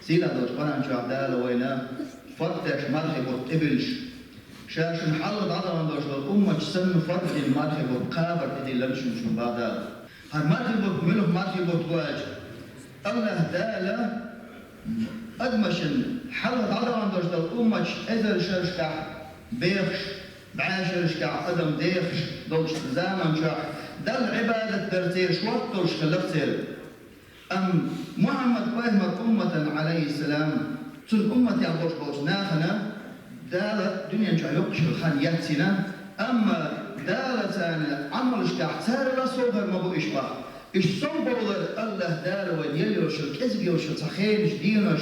سيلا دوت قران شو عبدال وينا فتش مرخي بوت إبلش شاش محل عضوان دوش الأمة سن فرق المرخي بوت قابر إدي لمشن شو بعدا هالمرخي بوت ملوك مرخي بوت واج الله دالا أدمشن حل عضوان دوش الأمة إذا شرشكع بيخش بعاشرشكع قدم ديخش دوش زامن شح دل عبادة درتير شوطوش خلقتير أم محمد فهمت أمة عليه السلام تن أمة يعبوش بوش ناخنا دالت دنيا شا يقش الخان ياتسنا أما دالت أنا عمل شكاح تار لا صوغر مبو إشباه إش صوبولر الله دال وين يليوش الكذب يوش تخين دينوش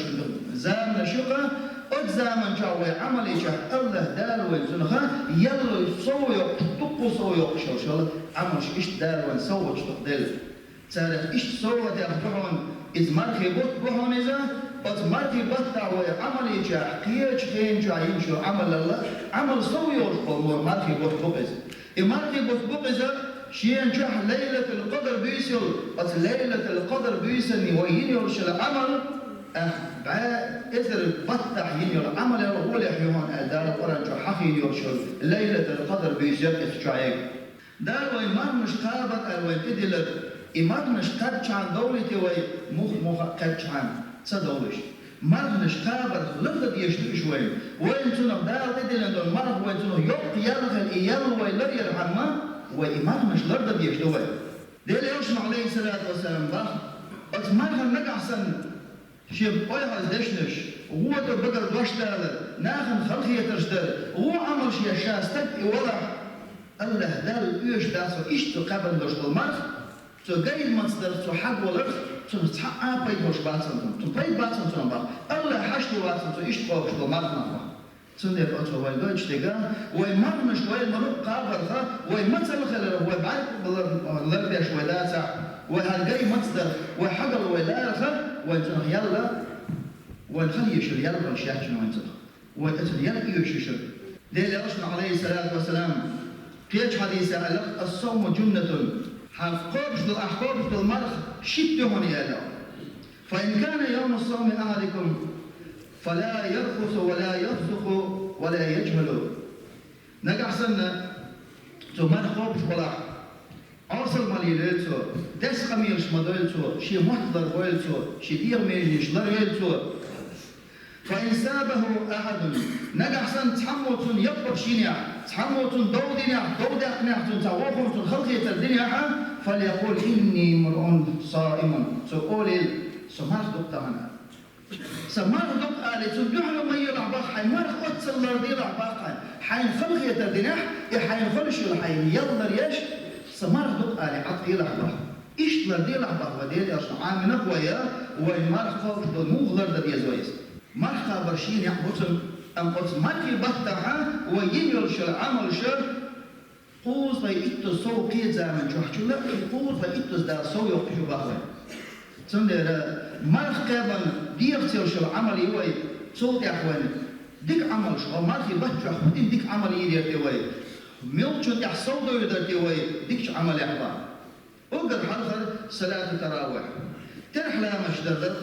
زامن شقة أد زامن شا وعمل إشاح الله دال وين سنخا يلو صويق تقو صويق شو عمل إش دال وين صوت تقدل تاريخ إيش سوى ده بحون إذ مرخي بوت بحون إذا بس مرخي بطع وعمل يجاه قياج خين جاين شو عمل الله عمل سوي يرقم مرخي بوت بقز مرخي بوت بقز شيء جاه ليلة القدر بيسل بس ليلة القدر بيسل وين يرشل عمل بعد إذا بطع ينير عمل يقول يحيون أدار قرن جو حقي يرشل ليلة القدر بيسل إتشايك دار وين ما مش قابت وين إدلت إمارنش قد شان دولتي وي مخ قد شان صدولش مرنش قابر لفظ يشتري شوي وين تنو دار تدين دون مرض وين تنو يوق يلغل إيال وي لر يرحمه وإمارنش لرد يشتوي ديل يوشن عليه الصلاة والسلام بخ بس مرحل نقع سن شيب أيها دشنش وهو تبقر دوشتال ناخن خلقية ترشتال هو عمل شيء شاستك ولا الله دال يوش داسو إشتو قبل دوشتال مرخ تو جاي مصدر تو حق ولا تو تحقق بيت وش باتن تو بيت باتن تو نبا الله حشد واتن تو إيش قوش تو ما تنفع تندر أتو وين دوتش تجا وين ما مش وين مرق قابر ها وين ما تلخل وين بعد لردش وداتا وين هالجاي مصدر وحقل وداتا وين تو يلا وين خليش يلا مش يحكي وين تو وين أتو يلا يشيش ديل أشنا عليه الصلاة والسلام كيش حديث على الصوم جنة حقوبش الأحقوبش المرخ شدهم يالا فإن كان يوم الصوم أحدكم فلا يرفث ولا يفسق ولا يجهل نقع سنة تو مرخوبش ولا أرسل ماليلتو دس خميرش مدلتو شي محضر ويلتو شي دير ميجيش لريلتو فإن سابه أحد نقع سن تحموتن يطبق شينيا تحموتن دودينيا دودقنيا تنتوقف خلقية الدنيا فليقول إني مرء صائم تقول سمار دقتهنا سمار دقت آلي تبدوحلو ما يلع باق حين مارخ أتصل لردي لع باقا حين خلقية الدنيا حين خلشو الحين يضر يش سمار دقت آلي عطي لع باق إيش لردي لع باق وديل يرشن عامنا قويا وإن مارخ فوق دنوغ لرد يزويس مرخا برشين يحبطن أم قد مكي بطعها وينيل شل عمل شر قوز فإتو سو قيد زامن جوحشو لا قوز فإتو دا سو يوقشو بحوين تندر مرخ كابن ديرتيل شل عمل يوي صوت يحوين ديك عمل شو مرخي بطجو حبطين ديك عمل يدير يوي ميلتشو تحصو دو يدر يوي ديكش عمل يحوين وقد حرخر صلاة تراوح ترحلا مشدردت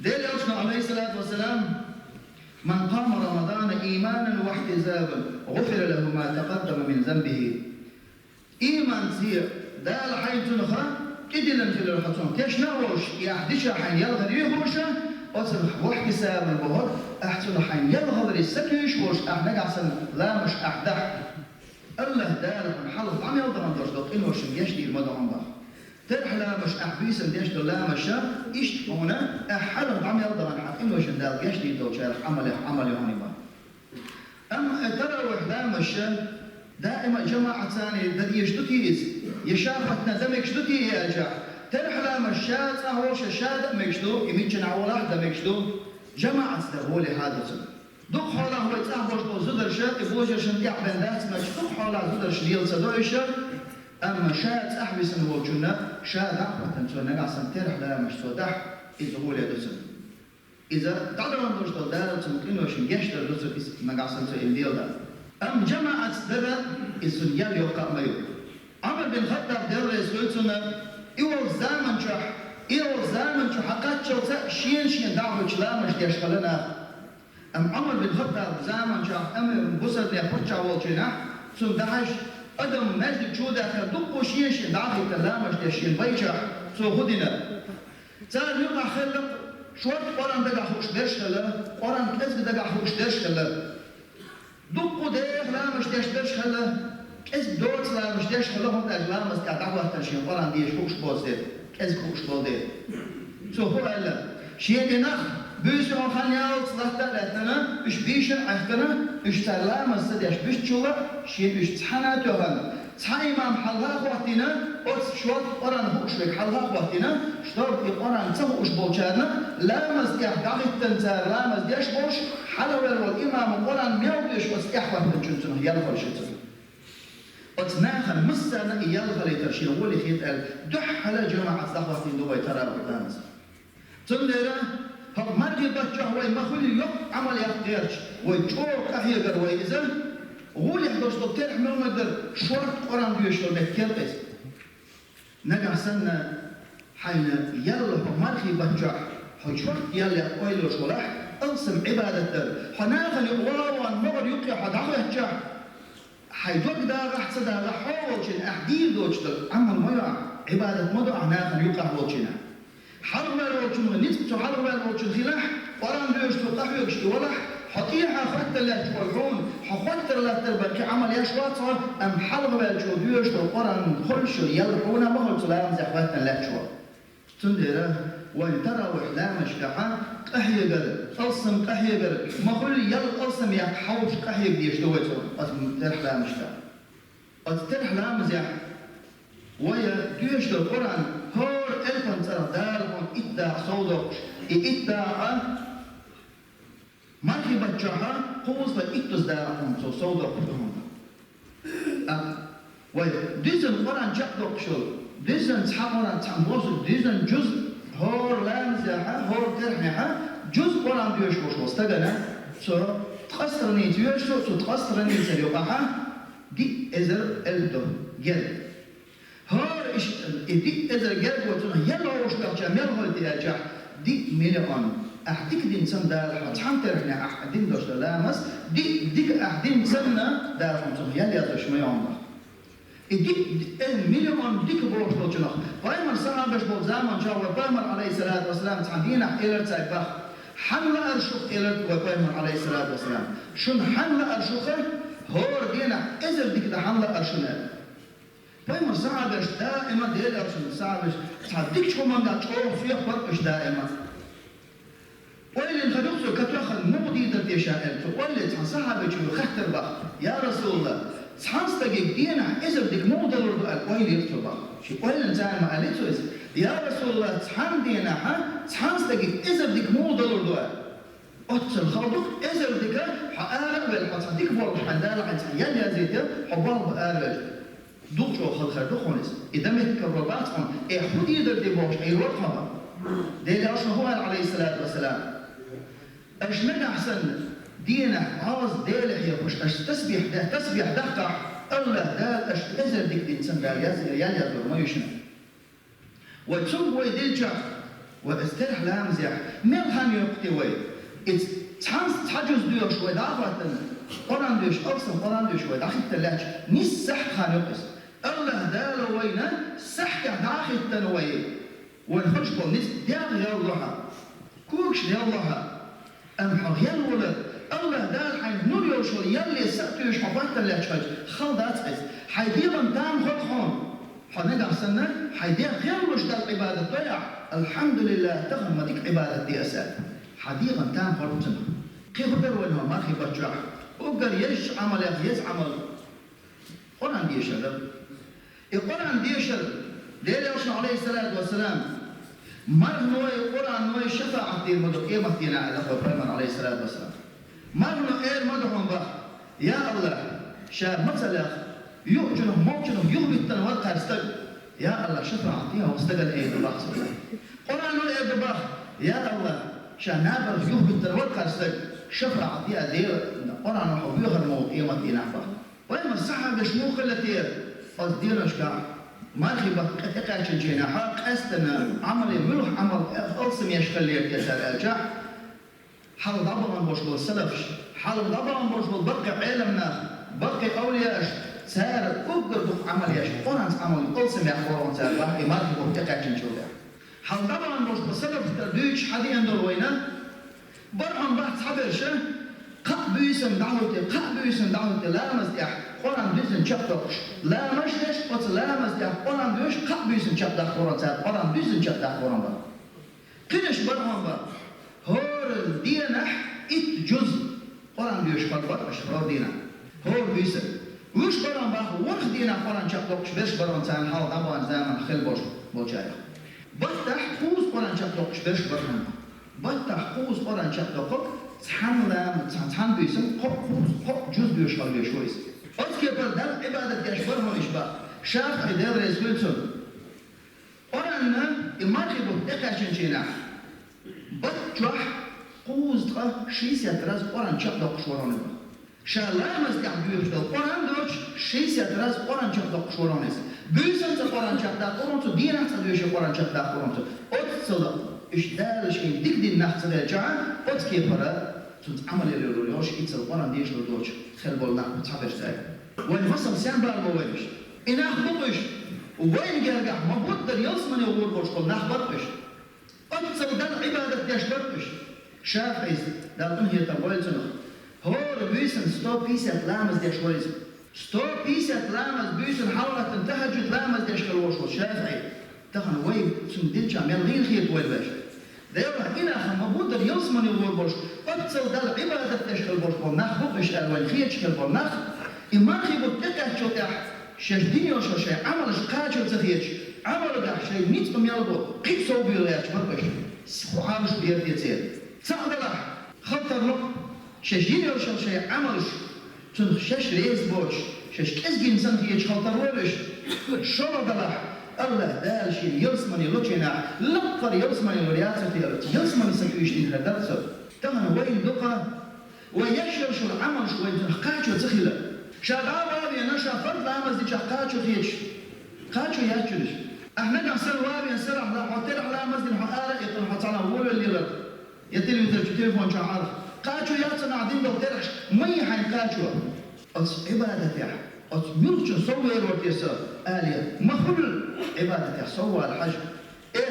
ديل يوشنا عليه الصلاة والسلام من قام رمضان إيمانا واحتسابا غفر له ما تقدم من ذنبه إيمان سير دال حين تنخا كدلا في الحصون كيش نوش يحدشا حين يلغر يهوشا أصبح واحتسابا بهر أحسن حين يلغر السكيش وش أحنق عسن لا مش أحدح الله دال من حلف عم يلغر من درجة إنوش يشدي المدعون بخ ترحلا مش أحبيس الديش لا مشى إيش هنا أحلف عم يرضى عن حق إنه شندال يشتي دو شارع عمل هوني با أما ترى وحده مشى دائما جماعة ثانية ده يشتكيز يشافتنا دمك شتكي يا جاح ترحلا مشى أهوش شاد مكشدو يمكن أول واحدة مكشدو جماعة ده هو لهذا دق حوله هو يتعبش بزدر شاد يبوجه شنديع بندات مكشدو حوله زدر شديل صدويش أما شاد أحبس الوجنة شاد أحبت أنتو نقعسن ترح لا مش صدح إذا هو لدسن إذا تعالوا نرجع دارة ممكن وشن يشتر دسن نقعسن تو إنديل دا أم جماعة دارة إذن يلي وقع مايو عمر بن خطاب دارة يسويتنا إيوال زامن شح إيرو زامن شو حقات شو شين دعوة شلامش ديش خلنا عمر بن الخطاب زامن شو أمر بوسر دي فرشة والشنا ثم دعش أدم مجد شودا كدقو شين دعوة كلامش ديشين بيشة سو خدنا صار يوم خلق شوط قران دقا خوش ديش خلا قران كذب دقا خوش ديش خلا دقو ديخ لامش ديش خلا كذب دوت لامش ديش خلا هم لامس كدعوة تنشين قران ديش خوش بوزد كذب خوش بوزد سو هو ألا شيء نخ بيش عن خنياو صلاة لاتنا إيش بيش عهتنا إيش سلام السديش بيش تشولا شيء بيش تحنا توهن صحيح إمام حلها وقتنا أوت شوط قران هوشك حلها وقتنا شطب قران تسه وش بوشارنا لا مزديح دعيت تنزار لا مزديش بوش حلوة والإمام قران ميو بيش وسيحوه بتشوفنا يلا فرشتنا أوت ناخن مسنا يلا خليترشين هو اللي خيط قال دح على جماعة صحوة في دبي ترى بتنامس تندرا هم مرجع بتشوه ويمخل يوم عمل يختارش ويشوف أهي قروي إذا هو اللي حدوش تطير حمل مقدر شورت قران بيشتغل بكيرتس نجح سنة حين يلا هم مرجع بتشوه حشورت يلا قويلوش ولاح أنصم عبادة در حناخل يقوى مغر يقيا حدعوه يتشوه حيدوك دا راح تصدق حوش الأحديد دوشتل عمل مياه عبادة مدع ناخل يقيا حوشنا حرب الروتشون نسبة حرب الروتشون خلاح قران دوش تقحي وشتي ولح حطيها خط لا تقولون حخط لا تربك عمل يا شوات ام حرب الجو دوش القران خلش يلحونا ما هو سلام زحوات لا شو تندرا وان ترى وحلام شقحا قحي قل قلصم قحي قل ما كل يل قلصم يا حوش قحي ديش دوتو ترحلام شقا ترحلام زح ويا دوش القران هور الفن ترى دارهم إدعاء صودق إدعاء مركي بتشها قوس بإدعاء دارهم صودق هم ويا ديزن قران جابدق شو ديزن تحملنا تحملوس ديزن جزء هور لامزها هور ترحنها جزء قران بيوش وش واستجنا سو تقصرني تيوش سو تقصرني سريقها دي إزر الدم جل هار إيش دي إذا جاب وتنا يلا وش ترجع يلا هو ترجع دي مليون أحدك دين سن دار حتى ترحنا أحدين دوش لامس ديك أحدين سنة دار حمص يلا دوش ما يومنا دي مليون ديك بورش دوشنا بايمر سنة باش بول زمان جاوا بايمر عليه الصلاة والسلام تعدينا إلى تايبخ حملة أرشوخ إلى بايمر عليه الصلاة والسلام شن حملة أرشوخه هور دينا إذا ديك ده حملة أرشنا بايمر صعبش دائما ديلا عشان صعبش تعديك شو ما قاعد تشوف فيه فرقش دائما وإلى الخلوق كتوخل مبدي ترتيشائل فقولي صعبش وخطر بخ يا رسول الله صحنستك دينا إذا بدك مو ضرر بقى وإلى يكتب بخ شو قولي إنسان ما قالته يا رسول الله صحن دينا صحنستك إذا بدك مو ضرر بقى أتصل خلوق إذا بدك حقارب بالحصديك بورش حدال عن سيال يا زيتي حبار بقارب دوشو خلخر دوخونس إذا متكررات هم إخوتي يقدر دبوش أي رقمة ده عشان هو عليه الصلاة والسلام أش من أحسن دينا عاوز ديله يخش أش تسبيح دقع الله ده أش إذا ديك الإنسان ده يزر ما يشنا وتشوف ويدلجع واسترح لامزح من خان يقتوي تحجز دوش ودعوة قران دوش أقسم قران دوش وداخل تلاش نيس سح خان يقص الله دال وينا سحكة داخل تنوي ونخش بالنس داغ يالله كوكش يالله أمحر يالولد الله دال حين نور يوشل يالي سأتوش حفايت تلاش خلدات قس حيديرا دام خلقهم حنقع سنة حيدير غير وش دال عبادة ضيع الحمد لله تغم ديك عبادة دي أساد حديقا تام خلقنا كيف بروينها ما خي بجرح وقال يش عمل يز عمل قرآن ديشل القرآن ديشل ليلة وشنا عليه الصلاة والسلام مر نوي القرآن نوي شفاعة دي المدو قيمة دينا على أخوة فرمان عليه الصلاة والسلام مر نوي إير مدوهم بخ يا الله شاب مثلا يؤجنه موجنه يغبي التنوات قرستك يا الله شفاعة ديها واستقل إيد الله سبحانه قرآن نوي إيد بخ يا الله شاب نابر يغبي التنوات قرستك شفاعة ديها دير قرآن وحبيها الموت قيمة دينا بخ وإما الصحة بشمو خلتير قصدير أشكال مارخي بقتقاش الجناحات أستنا عمل ملوح عمل ألسم يشخليك يسار أرجع حال ضبطا بوشل سلفش حال ضبطا بوشل بقى علمنا بقى أولياش سار أقدر عمل ياش أونس عمل ألسم يخبرون سار بقى مارخي بقتقاش الجناح حال ضبطا بوشل سلف تردوش حدي أندر وينا برعن بحث حبرشه قا بيسن دعوته لا مزدح قرآن بيسن شبتوش لا مشتش قط لا مزدح قرآن بيش قا بيسن شبتح قرآن بيسن شبتح قرآن با كنش برعن با هور دينح ات جزء قرآن بيش فربط مش هور دينا هور بيسن وش قرآن با ورخ دينا قرآن شبتوش بيش برعن سان حال دبان زمان خل بوش بوشايا بطح خوز قرآن شبتوش بيش برعن بطح خوز قرآن شبتوش تحن بيسم قب جزء بيشغل بيشويس أذكر بردل عبادة يشبرهم إشباه شاف إدار رسولتون أرانا المرخي بودقاشن شينا بطرح قوز ترى شيس يدرس أران شبدق شورانه شالامز يعبيرشتل أران دوش شيس يدرس أران شبدق شورانه بيسن أران شبدق أرانتو دينا تدوش أران شبدق أرانتو أتصل إشدال شيء دك النحت رجع أذكر برا عمل الرولوش يتصل قرآن ديش لودوش خل بالنا بتحبش تاعي وين وصل سان بالمويش إن أخبطش وين جرجع ما بدل يصمن يقول بوش قل نخبطش أتصل دل عبادة يشبطش شاف عيس دل أنهي تقول سنخ هو بيسن ستو بيسات لامز ديش ويز ستو بيسات لامز بيسن حاولت تنتهجد لامز ديش خلوش شافعي تخن وين سنديل شامل غير خيط وين باش دايما إنا خم بدل يصمن يقول بوش أتصل دل عبادة تشكل بوش بالنخ بقش الوان خيط شكل بالنخ إما خي بتقع شو تح شجدين وشو شيء عمل شقاش وتخيش عمل ده شيء نيت قم يلبو قيد صوبي ولا يشبرش سبحانش بيرد يصير صعد له خطر له شجدين وشو شيء عملش تنخشش ريز بوش شش كزجين سنتيج خطر ولش شرب له الله دال شيء يلسمني لوجينا لقر يلسمني لورياتي يلسمني سكويش دين هدرسه تمن وين دقة ويشير شو العمل شو يتنخقاش وتخيله شغال وابي نشا فرد لامز دي شقاش وخيش قاش ياكلش احنا نحسن وابي نسرح لا حطير على مزد حقاره يطلع حطنا وول اللي يتلي تليفون شعار قاش ياتنا عدين دو ترش مي حين قاش أص عبادة أص ملك صور وتيسر آلية مخل عبادة صور الحج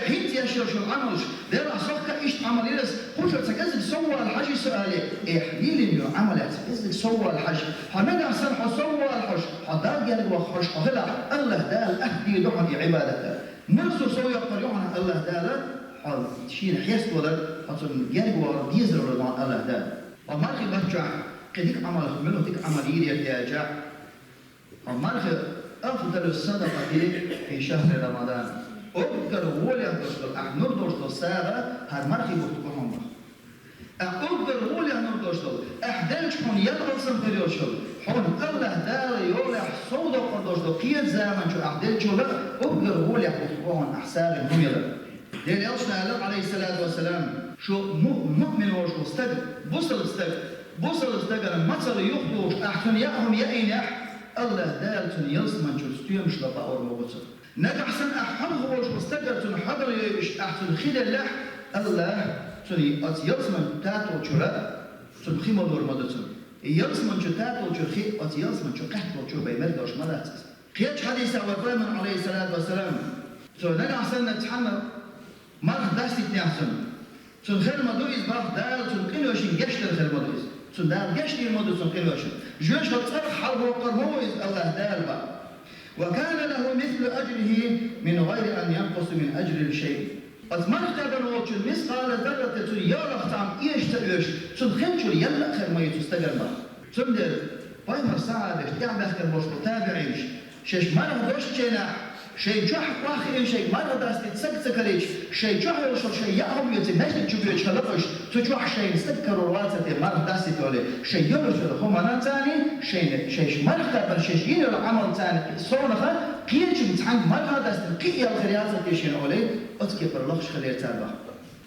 حين يشير شو العملش دير صحك إيش عمل يلس خوش تكذب صور الحج سؤالي حليل إنه عملت تكذب صور الحج حمد أحسن حصور الحج حضار جل وخش أهلا الله دال أهدي دحن عبادته مرسو سوي يقريون الله دال حال شين حيست ولا حصل جل وديزر ولا الله دال ومرخي برجع كديك عمل منه ديك عملية يرجع ومرخي أفضل الصدقة في شهر رمضان أقدر ولي أنتشر أحنور دوشتو ساعة هالمرخي بتكون أقدر ولي أنور دوشتو أحدلش حون يلغصن فريوشل حون الله دار يولي حصودو قردوشتو قيد زمن شو أحدلشو لا أقدر ولي بتكون أحسار الميرا دير يلشنا عليه الصلاة والسلام شو مؤمن وشو استجد بصل استجد مصر يخدوش أحسن يأهم يأين الله دار تن يلسمن شو استيمش لطاور موصل نجحسن أحد هوش مستقر تن حضر أحسن خيل الله الله تني أت يلسمن تاتو شراء تن خيمة دور مدتن يلسمن شو تاتو شرخي أت يلسمن شو قحط شو بيمر دوش مدت خيش حديث وفرمان عليه الصلاة والسلام تن نجحسن نتحمل مرخ داستي تنحسن تن خير مدويز باخ دال تن قلوشين جشتر خير مدويز تن دال جشتر مدويز تن قلوشين جوش هتصرح حرب وقرمويز الله دال باخ وكان له مثل أجره من غير أن ينقص من أجر شيء. أتمنى تقبل وقت مثقال ذرة يلا ختام إيش تقولش تدخلش يلا خير ما يتستجر ما. تمدر بايمر ساعة بيش تعب أخر مش متابعيش شيء مرة دوش جنا شيء جح واخر شيء مرة داست تسكريش شيء جح يوصل شيء يأهم يتمشي تشوفيش خلاص تجوح شيء استذكر الواتساب مرة داست تقولي شيء يوصل هم أنا ثاني شيء مرة قبل شيء ينو العمل ثاني صونها قيش متحنك مرة داست قيا الخريازة كيشين أولي أتكي برلخش خليه تابع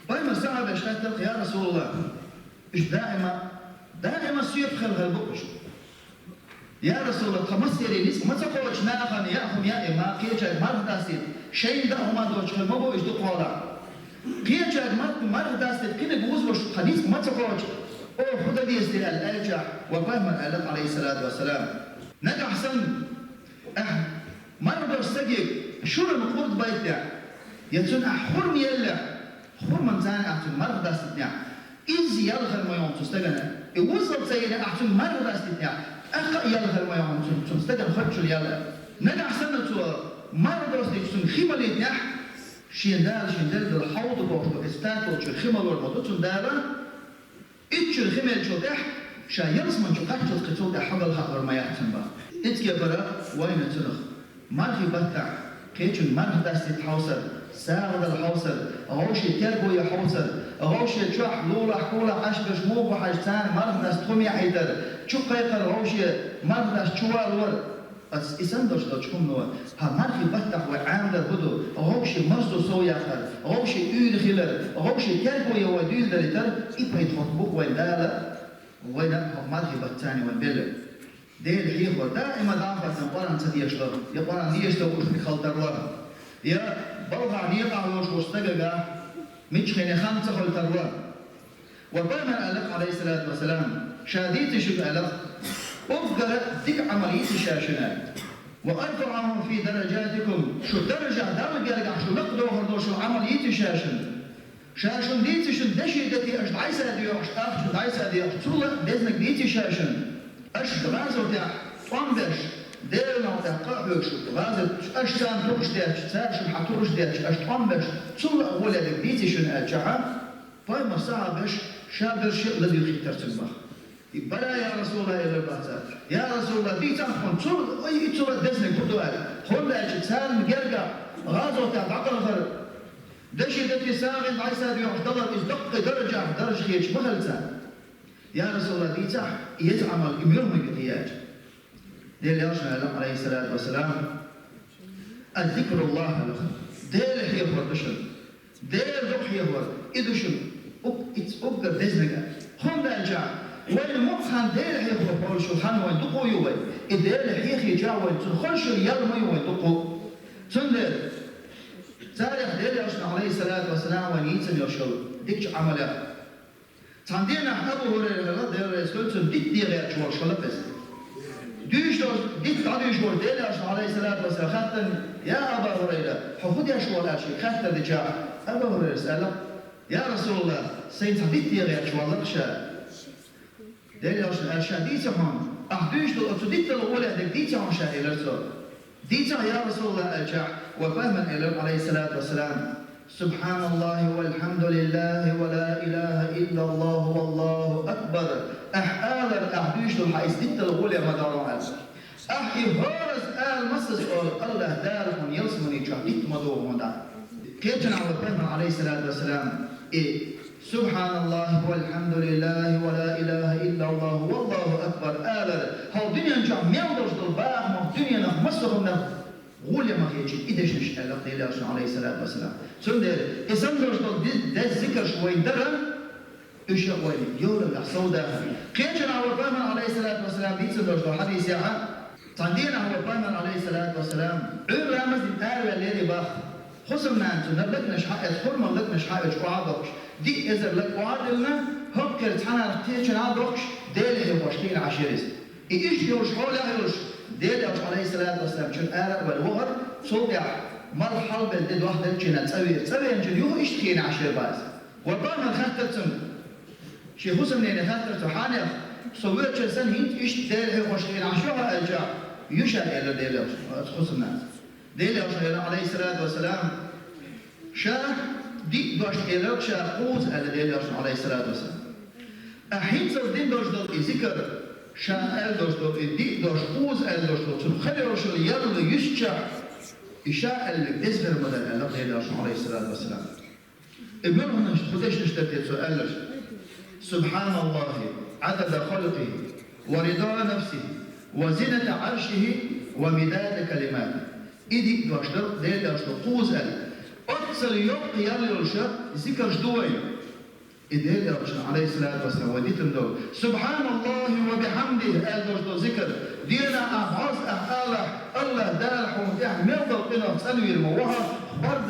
بايمر ساعة بيش خاتلق يا رسول الله إيش دائما سيف خل هالبقش يا رسول الله خمس يري نس ما تقولش ناخن يأخذ يا إما كيجا مرة داست شيء ده هما دوش ما بو إيش دقارا كيجا مرة داست كنا جوز وش حديث ما تقولش أو خد دي استلال أرجع وفهم الألف عليه الصلاة والسلام نجح حسن مرة دوش سجيب شو المقود بيتنا يتون أحرم يلا حرم زان أحسن مرة داست نع إز يلغر ما يوم تستجنا يوصل سيدنا أحسن مرة داست نع أخا يلغر ما يوم تستجنا خرج يلا نجح حسن تو مرة دوست يجسون خيمة نع شيندال الحوض بوشو استاتو شو خيمة ورمضو تون دارا إتش الخيمة شو ده شايرس من شو قتل قتل ده حق الخبر ما يحسن با إتجا برا وين تنخ مرخي بتاع كيتشن مرخ داست حوصل ساعد الحوصل غوشي تربو يحوصل غوشي تشح لولا حكولا عشبش مو بحاجتان مرخ داست خمي حيدر شو قيقر غوشي مرخ داست شوال ور بس إسان دوش دوشكم نوا ها مرخي بتاع وعامل هدو غوشي مصدو سويا خل غوشي يود خلر غوشي تربو يوديل دريتر إبهي تخطبوك وين دالا وين مرخي بتاعي وين بيلر ديل حيخور دائما دعفت نقران تديشلو يقران ديشلو وشبي خلطروا يا بلغع نيقع وشوشتقا مجخين خمسة خلطروا وقام الألق عليه الصلاة والسلام شاديت شو الألق أفقر ديك عملية شاشنات وأرفعهم في درجاتكم شو درجة رجع شو نقدو هردو شو عملية شاشن ديتي شو دشي دتي أش دعيسة ديو أش تاف شو دعيسة ديو أش تولى بزنك ديتي شاشن أش درازو تاع طنبش ديرنا وتاع قابل شو غازل أش سام تروش ديتش سار شو حتروش ديتش أش طنبش تولى أولا ديتي شو أجعة فايما صعبش شابر شيء الذي يختار تنبخ بلا يا رسول الله إلى البحثات يا رسول الله دي تنخون تولى أي تولى بزنك بدوال خلا أش سار مجرجع غازو تاع عقل غر دشي دتي ساغن عيسى ديو أش دلر إز دق درجة خيش مخلصة يا رسول الله دي تح يتعمل يوم الاحتياج ديل يرشنا لهم عليه الصلاة والسلام الذكر الله لهم ديل حيور دشل ديل دق حيور إدشل أبقى بزنك هم رجع وين مقهن ديل حيور بقول شو خان وين دقوا يوين ديل حيخي جا وين تخش يلمي وين دقوا تندل تاريخ ديل يرشنا عليه الصلاة والسلام وين يتم يرشل ديكش عمله تندينا أبو هريرة ديل رسول ديك دي غير شوار شلبس ديش ديك تعدي شوار ديل يرشنا عليه الصلاة والسلام خاطر يا أبا هريرة حفظ يا شوار أشي خاطر دجاع أبا هريرة سأله يا رسول الله سيد ديك دي غير شوار لقشة ديل يرشنا أشي ديتهم أحديش دو ديك الأولى ديتهم شاهي لرسول ديتها يا رسول الله أجع وفهم عليه الصلاة والسلام سبحان الله والحمد لله ولا إله إلا الله والله أكبر أحآلر أحديش دو حيث ديت الأولى مدارها أحي هارس مصص الله دارهم يلسمني ديت مدور مدار كيتنا وفهم عليه الصلاة والسلام سبحان الله والحمد لله ولا إله إلا الله والله أكبر آلر هاو دنيا نجع ميوضش دلباق ما دنيا نخمسهم غولي ما يجي إيدش نشأ الله عليه الصلاة والسلام سندر إسم درش ده ذكر شوي درن إيش وين يولا يحصودا كيتنا وفهم عليه الصلاة والسلام ديت درش حديث يا تندينا وفهم عليه الصلاة والسلام عير رامز الآية اللي باخ خصم نانتو نبلك نشحق خرم لك نشحق وعادوش دي إذا لك وعادلنا هبكر تحنا تيجي نادوش ديله وشتين عشيرس إيش يوش حوله يوش ديله عليه الصلاة والسلام شن آلة والوغر صوبيع مرحل بالدد واحدة جنا تسوي إنجن يو إيش تخين عشير باز وطبعا خاطرتم شيخ خصم نيني خاطرتو حانيخ صوير شسن هيت إيش ديله وشتين عشيرها أجا يشاء إلى ديله خصم ناس ديله عليه الصلاة والسلام شاه دي دوش إلك شاه قوز على ديله عليه الصلاة والسلام أحين صدين دوش دل ذكر شاه أل دوش دل دي دوش قوز أل دوش دل تخلي رشل يرل يشجع إشاء اللي بيزفر مدى الله ديله عليه الصلاة والسلام ابنهم خدش نشتري سؤال سبحان الله عدد خلقه ورضا نفسه وزنة عرشه ومداد كلماته إيدي دوشتر ديل دوشتر قوز أل أتصل يوم قيال الرشا ذكر جدوين إدهال أرشنا عليه الصلاة والسلام وديتم دو سبحان الله وبحمده آل دو ذكر دينا أعوز أحالة الله دال حمديح مرضى قنا تسألوا الموها برد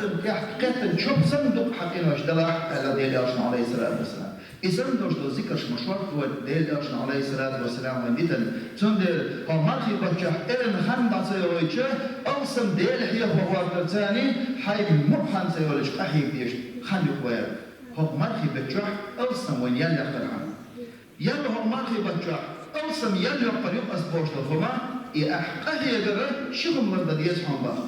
قتل شوف صندوق حقنا اشتلاح آل ديال أرشنا عليه الصلاة والسلام إذن دو ذكر مشوار وديال أرشنا عليه الصلاة والسلام وديتم تندر همارخي بجح إرن خمد سيويتشه أوسم ديال هي هو الثاني حي مبحن سيولش أحيب ديش خليك وياه هو مرخي بتجح أوسم وين يلا خرعان يلا هو مرخي بتجح أوسم يلا قريب أسبوع تفهمه يأحقه يجرى شغل مرد يزحم بخ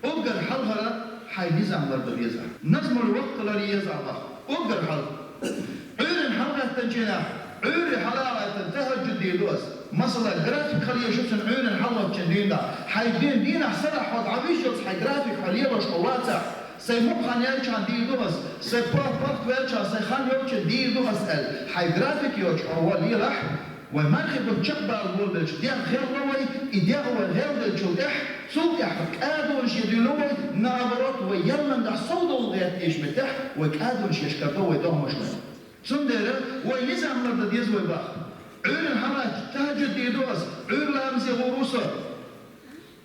أوجر حل هلا حي نزع مرد يزح نظم الوقت لا يزع بخ أوجر حل عير حلقة تنجنا عير حلقة تنتهج ديلوس مثلا جرافيك خليه شوفن عير حلقة تنجنا حي دين أحسن حد عبيش حي جرافيك خليه بشقواتها سي مبخان يلش عن ديل دوهس سي بارت ويلش سي خان يوش ديل دوهس حي جرافيك يوش أول يلح ومرخي بتشقبل البول بلش ديال غير لوي إديال هو غير دلش وإح صوت يحرك آدونش يدلوي نابرات ويلمن ده صوت الغيات إيش متح وكادونش يشكرتو ويدوه مشوي سندرة وينزع مرد يزوي باخ عير الحماج تهجد ديدوس عير لامزي غروسه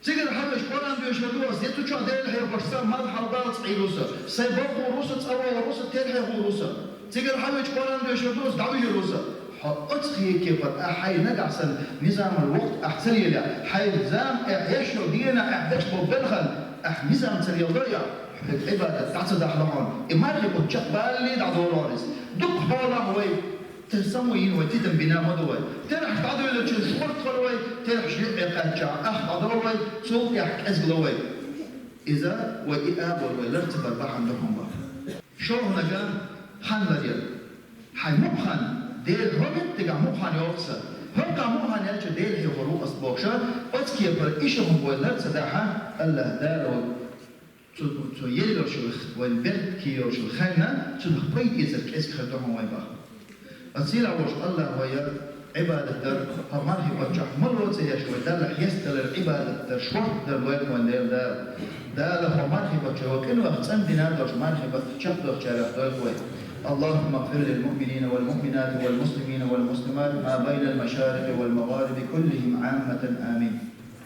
تيجي الحبش قران بيش بدوس يتو شو ديل هي برسام مال حربات عيروسه سيبق غروسه تصور غروسه تيل هي غروسه تيجي الحبش قران بيش بدوس دعوي غروسه أتخي كيف أحي نجع سن نظام الوقت أحسن يلا حي نظام يشلو دينا أحدش ببلغن نظام سريع ضيع عبادة تعصد أحلام إمارك بتشق بالي دعورارس دق حاله هوي تسموين وتيتم بنا مدوي ترح تعدو إلى شيء شورت خلوي ترح شيء قاتشع أدوي صوت يحك أزغلوي إذا وإياب والارتبار بحن لهم بحر شو هنجا حن لديل حي مبخن ديل رمت تجا مبخن يوفسر هم قا مبخن يلش ديل هي غروب أسبوعشا أتكي بر إيشهم والارت سداحا الله دارو تو يلو شو والبرد كيو شو خلنا شو نخبيت يزرك إسك خدوهم ويبا أصيل عوش الله ويا عبادة در همار هي بتشح مرة تيجي شوي در لحيست العبادة در شوط در وين وين در همار هي بتشح وكانوا أحسن دينار در همار هي بتشح در شارع در وين اللهم اغفر للمؤمنين والمؤمنات والمسلمين والمسلمات ما بين المشارق والمغارب كلهم عامة آمين